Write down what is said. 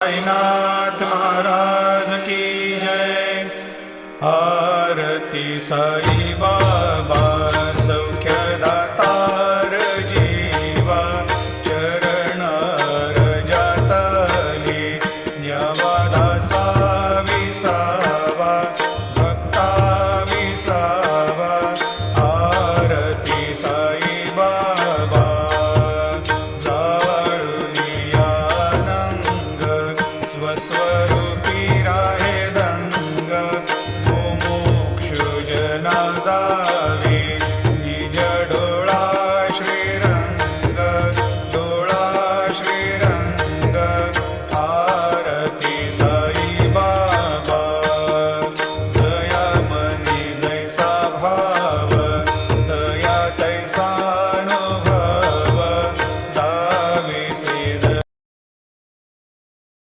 साईनाथ महाराज की जय। आरती साई बाबा सौख्यदातार जीवा चरण रजातली द्यावा दासा विसावा भक्ता विसावा। आरती साई बाबा स्वस्वरूप